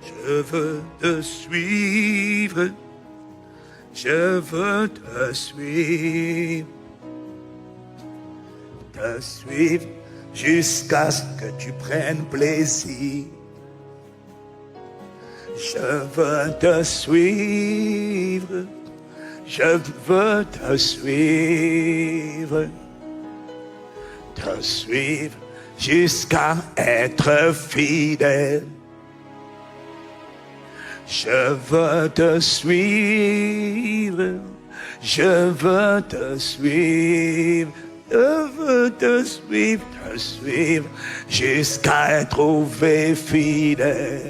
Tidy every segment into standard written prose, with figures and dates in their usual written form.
Je veux te suivre. Je veux te suivre. Te suivre jusqu'à ce que tu prennes plaisir. Je veux te suivre. Je veux te suivre. Te suivre jusqu'à être fidèle. Je veux te suivre. Je veux te suivre. Je veux te suivre jusqu'à être trouvé fidèle.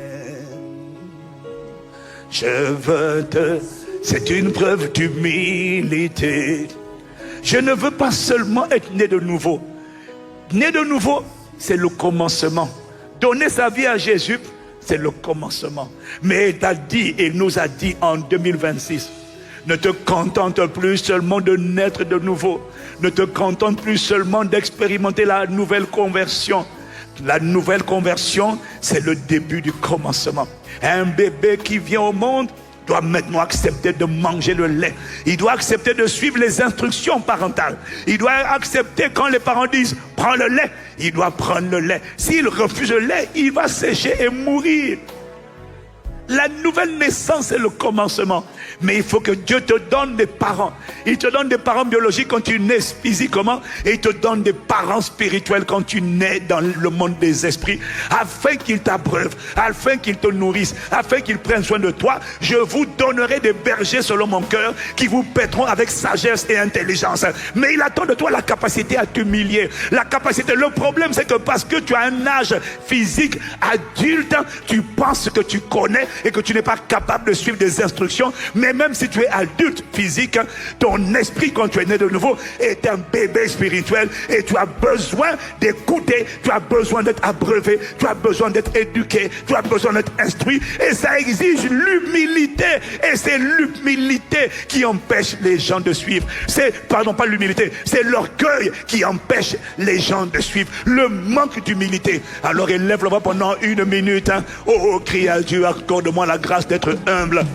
Je veux te... C'est une preuve d'humilité. Je ne veux pas seulement être né de nouveau. Né de nouveau, c'est le commencement. Donner sa vie à Jésus, c'est le commencement. Mais il t'a dit, il nous a dit en 2026, ne te contente plus seulement de naître de nouveau. Ne te contente plus seulement d'expérimenter la nouvelle conversion. La nouvelle conversion, c'est le début du commencement. Un bébé qui vient au monde doit maintenant accepter de manger le lait. Il doit accepter de suivre les instructions parentales. Il doit accepter quand les parents disent « prends le lait », il doit prendre le lait. S'il refuse le lait, il va sécher et mourir. La nouvelle naissance est le commencement. Mais il faut que Dieu te donne des parents. Il te donne des parents biologiques quand tu nais physiquement. Et il te donne des parents spirituels quand tu nais dans le monde des esprits. Afin qu'ils t'abreuvent, afin qu'ils te nourrissent, afin qu'ils prennent soin de toi. Je vous donnerai des bergers selon mon cœur qui vous paîtront avec sagesse et intelligence. Mais il attend de toi la capacité à t'humilier. La capacité. Le problème, c'est que parce que tu as un âge physique adulte, tu penses que tu connais et que tu n'es pas capable de suivre des instructions. Mais même si tu es adulte physique, ton esprit, quand tu es né de nouveau, est un bébé spirituel et tu as besoin d'écouter, tu as besoin d'être abreuvé, tu as besoin d'être éduqué, tu as besoin d'être instruit, et ça exige l'humilité. Et c'est l'humilité qui empêche les gens de suivre. Pas l'humilité, c'est l'orgueil qui empêche les gens de suivre. Le manque d'humilité. Alors élève la voix pendant 1 minute. Oh, crie à Dieu, accorde-moi la grâce d'être humble.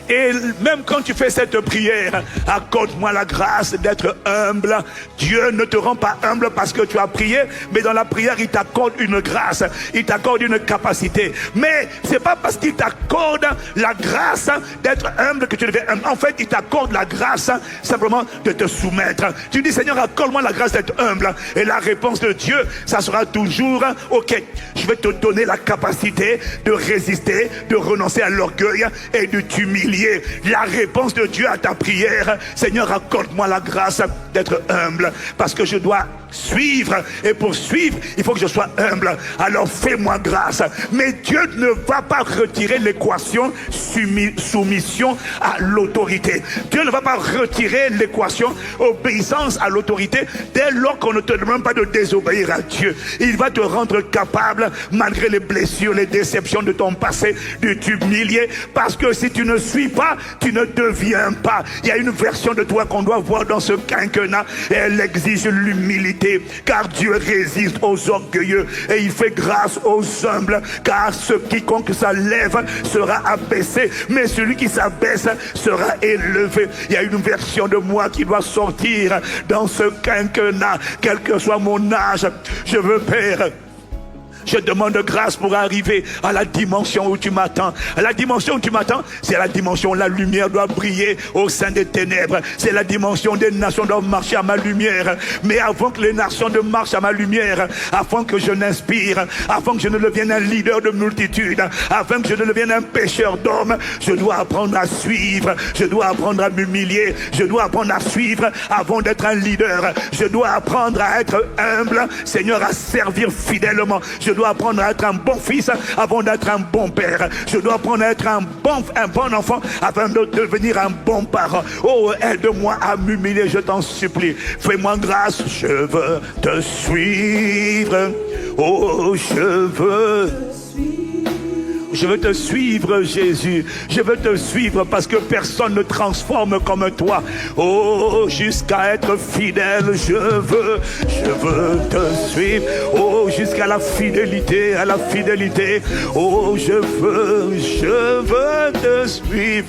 Et même quand tu fais cette prière, accorde-moi la grâce d'être humble. Dieu ne te rend pas humble parce que tu as prié, mais dans la prière, il t'accorde une grâce, il t'accorde une capacité. Mais c'est pas parce qu'il t'accorde la grâce d'être humble que tu deviens humble. En fait, il t'accorde la grâce simplement de te soumettre. Tu dis, Seigneur, accorde-moi la grâce d'être humble. Et la réponse de Dieu, ça sera toujours, ok, je vais te donner la capacité de résister, de renoncer à l'orgueil et de t'humilier. La réponse de Dieu à ta prière, Seigneur, accorde-moi la grâce d'être humble, parce que je dois suivre, et pour suivre, il faut que je sois humble. Alors fais-moi grâce. Mais Dieu ne va pas retirer l'équation soumission à l'autorité. Dieu ne va pas retirer l'équation obéissance à l'autorité dès lors qu'on ne te demande pas de désobéir à Dieu. Il va te rendre capable, malgré les blessures, les déceptions de ton passé, de t'humilier, parce que si tu ne suis pas, tu ne deviens pas. Il y a une version de toi qu'on doit voir dans ce quinquennat, et elle exige l'humilité, car Dieu résiste aux orgueilleux et il fait grâce aux humbles, car quiconque s'élève sera abaissé, mais celui qui s'abaisse sera élevé. Il y a une version de moi qui doit sortir dans ce quinquennat, quel que soit mon âge. Je veux, Père, je demande grâce pour arriver à la dimension où tu m'attends. À la dimension où tu m'attends, c'est la dimension où la lumière doit briller au sein des ténèbres. C'est la dimension où des nations doivent marcher à ma lumière. Mais avant que les nations ne marchent à ma lumière, avant que je n'inspire, avant que je ne devienne un leader de multitude, avant que je ne devienne un pêcheur d'hommes, je dois apprendre à suivre. Je dois apprendre à m'humilier. Je dois apprendre à suivre avant d'être un leader. Je dois apprendre à être humble, Seigneur, à servir fidèlement. Je dois apprendre à être un bon fils avant d'être un bon père. Je dois apprendre à être un bon enfant afin de devenir un bon parent. Oh, aide-moi à m'humilier, je t'en supplie. Fais-moi grâce, je veux te suivre. Oh, je veux te suivre, Jésus. Je veux te suivre parce que personne ne transforme comme toi. Oh, jusqu'à être fidèle, je veux te suivre. Oh, jusqu'à jusqu'à la fidélité, à la fidélité. Oh, je veux te suivre.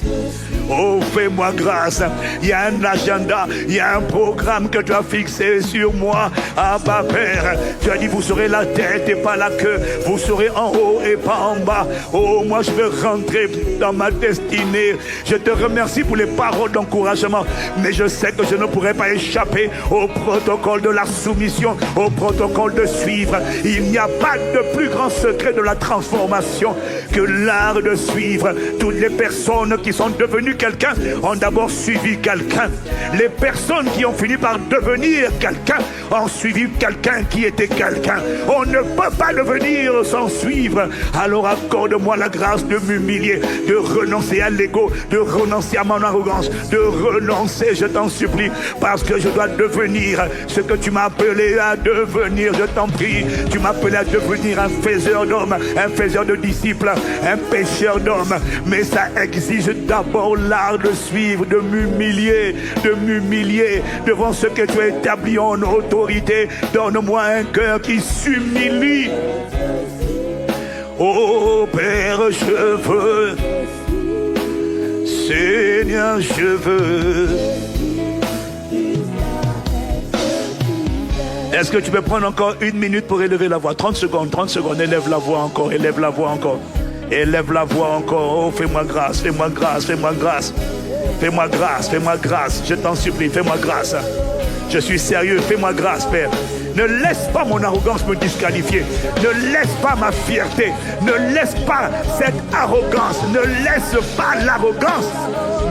Oh, fais-moi grâce. Il y a un agenda, il y a un programme que tu as fixé sur moi. Ah, bah, Père, tu as dit, vous serez la tête et pas la queue. Vous serez en haut et pas en bas. Oh, moi, je veux rentrer dans ma destinée. Je te remercie pour les paroles d'encouragement. Mais je sais que je ne pourrai pas échapper au protocole de la soumission, au protocole de suivre. Il n'y a pas de plus grand secret de la transformation que l'art de suivre. Toutes les personnes qui sont devenues quelqu'un ont d'abord suivi quelqu'un. Les personnes qui ont fini par devenir quelqu'un ont suivi quelqu'un qui était quelqu'un. On ne peut pas devenir sans suivre. Alors accorde-moi la grâce de m'humilier, de renoncer à l'ego, de renoncer à mon arrogance, de renoncer, je t'en supplie, parce que je dois devenir ce que tu m'as appelé à devenir. Je t'en prie, tu m'as appelé à devenir un faiseur d'hommes, un faiseur de disciples, un pêcheur d'hommes. Mais ça exige d'abord l'art de suivre, de m'humilier devant ce que tu as établi en autorité. Donne-moi un cœur qui s'humilie. Oh Père, je veux, Seigneur, je veux. Est-ce que tu peux prendre encore 1 minute pour élever la voix? 30 secondes, élève la voix encore, élève la voix encore. Élève la voix encore. Oh, fais-moi grâce, fais-moi grâce, fais-moi grâce. Fais-moi grâce, fais-moi grâce. Je t'en supplie, fais-moi grâce. Je suis sérieux, fais-moi grâce, Père. Ne laisse pas mon arrogance me disqualifier. Ne laisse pas ma fierté. Ne laisse pas cette arrogance. Ne laisse pas l'arrogance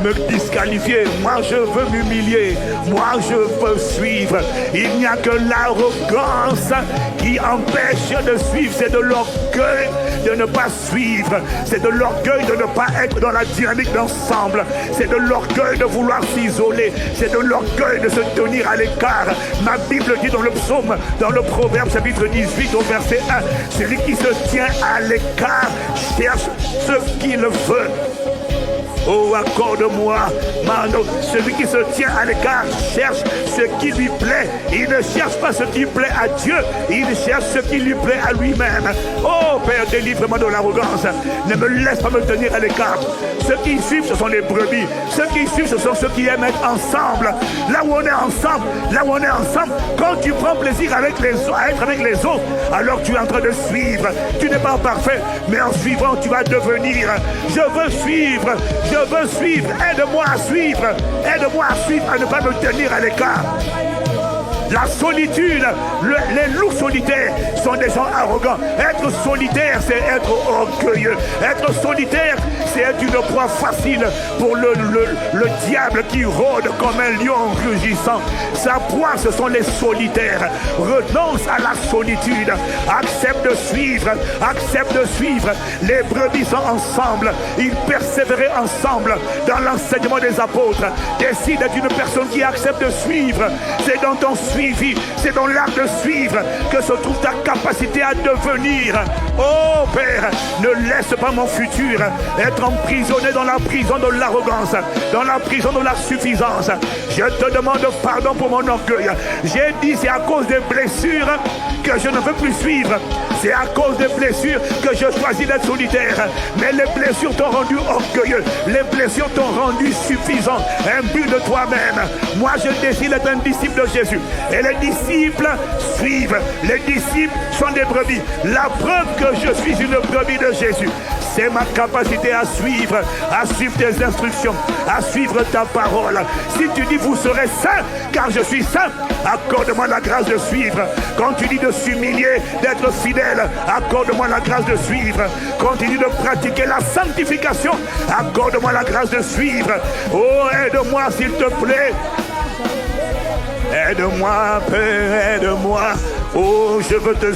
me disqualifier. Moi, je veux m'humilier. Moi, je veux suivre. Il n'y a que l'arrogance qui empêche de suivre. C'est de l'orgueil de ne pas suivre. C'est de l'orgueil de ne pas être dans la dynamique d'ensemble. C'est de l'orgueil de vouloir s'isoler. C'est de l'orgueil de se tenir à l'écart. Ma Bible dit dans le psaume, dans le Proverbe chapitre 18 au verset 1, celui qui se tient à l'écart cherche ce qu'il veut. Oh, accorde-moi, Mano, celui qui se tient à l'écart cherche ce qui lui plaît. Il ne cherche pas ce qui plaît à Dieu, il cherche ce qui lui plaît à lui-même. Oh, Père, délivre-moi de l'arrogance. Ne me laisse pas me tenir à l'écart. Ceux qui suivent, ce sont les brebis. Ceux qui suivent, ce sont ceux qui aiment être ensemble. Là où on est ensemble, quand tu prends plaisir à être avec les autres, alors tu es en train de suivre. Tu n'es pas parfait, mais en suivant, tu vas devenir. Je veux suivre. Aide-moi à suivre, à ne pas me tenir à l'écart. La solitude, les loups solitaires sont des gens arrogants. Être solitaire, c'est être orgueilleux. Être solitaire, c'est être une proie facile pour le diable qui rôde comme un lion rugissant. Sa proie, ce sont les solitaires. Renonce à la solitude. Accepte de suivre. Les brebis sont ensemble. Ils persévéraient ensemble dans l'enseignement des apôtres. Décide d'être une personne qui accepte de suivre. C'est dans ton suivi, c'est dans l'art de suivre que se trouve ta capacité à devenir. Oh Père, ne laisse pas mon futur être emprisonné dans la prison de l'arrogance, dans la prison de la suffisance. Je te demande pardon pour mon orgueil. J'ai dit c'est à cause des blessures que je ne veux plus suivre. C'est à cause des blessures que je choisis d'être solitaire. Mais les blessures t'ont rendu orgueilleux. Les blessures t'ont rendu suffisant. Imbu de toi-même. Moi, je décide d'être un disciple de Jésus. Et les disciples suivent. Les disciples sont des brebis. La preuve que je suis une brebis de Jésus, c'est ma capacité à suivre tes instructions, à suivre ta parole. Si tu dis vous serez saints, car je suis saint, accorde-moi la grâce de suivre. Quand tu dis de s'humilier, d'être fidèle, accorde-moi la grâce de suivre. Quand tu dis de pratiquer la sanctification, accorde-moi la grâce de suivre. Oh, aide-moi s'il te plaît. Aide-moi, Père, aide-moi. Oh, je veux te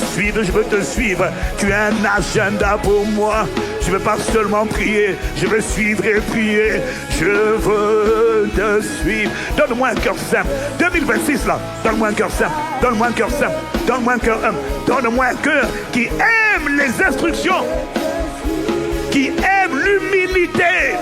suivre. Tu as un agenda pour moi. Je ne veux pas seulement prier, je veux suivre et prier. Je veux te suivre. Donne-moi un cœur simple. 2026 là, donne-moi un cœur simple. Donne-moi un cœur simple. Donne-moi un cœur humble. Donne-moi un cœur qui aime les instructions, qui aime l'humilité,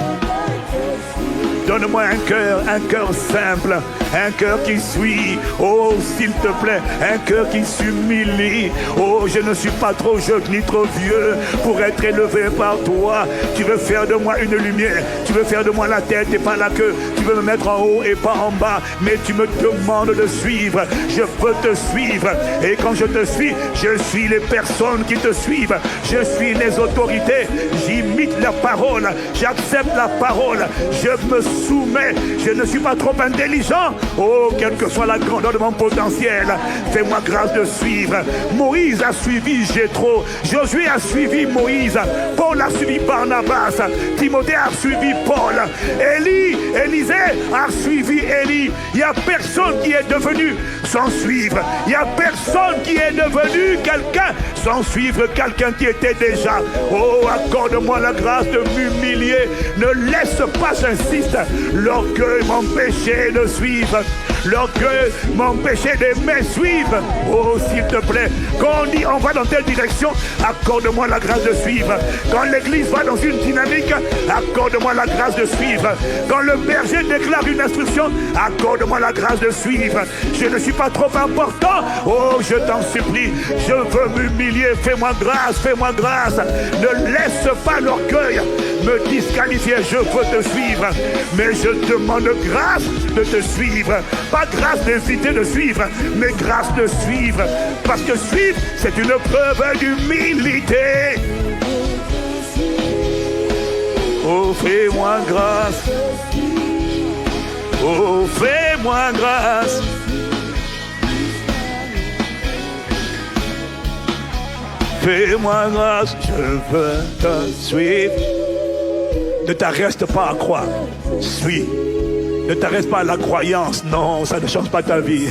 Donne-moi un cœur simple, un cœur qui suit. Oh, s'il te plaît, un cœur qui s'humilie. Oh, je ne suis pas trop jeune ni trop vieux pour être élevé par toi. Tu veux faire de moi une lumière. Tu veux faire de moi la tête et pas la queue. Tu veux me mettre en haut et pas en bas. Mais tu me demandes de suivre. Je veux te suivre. Et quand je te suis, je suis les personnes qui te suivent. Je suis les autorités. J'imite la parole. J'accepte la parole. Je me soumets. Je ne suis pas trop intelligent. Oh, quelle que soit la grandeur de mon potentiel, fais-moi grâce de suivre. Moïse a suivi Jéthro. Josué a suivi Moïse. Paul a suivi Barnabas. Timothée a suivi Paul. Élisée a suivi Élie. Il n'y a personne qui est devenu sans suivre. Il n'y a personne qui est devenu quelqu'un sans suivre quelqu'un qui était déjà. Oh, accorde-moi la grâce de m'humilier. Ne laisse pas, j'insiste, l'orgueil m'empêcher de suivre. L'orgueil m'empêchait de me suivre. Oh, s'il te plaît, quand on dit on va dans telle direction, accorde-moi la grâce de suivre. Quand l'église va dans une dynamique, accorde-moi la grâce de suivre. Quand le berger déclare une instruction, accorde-moi la grâce de suivre. Je ne suis pas trop important. Oh, je t'en supplie, je veux m'humilier. Fais-moi grâce, fais-moi grâce. Ne laisse pas l'orgueil me disqualifier. Je veux te suivre, mais je demande grâce de te suivre. Pas grâce d'inciter de suivre, mais grâce de suivre. Parce que suivre, c'est une preuve d'humilité. Oh, fais-moi grâce. Oh, fais-moi grâce. Fais-moi grâce, je veux te suivre. Ne t'arrête pas à croire. Suis. Ne t'arrête pas à la croyance. Non, ça ne change pas ta vie.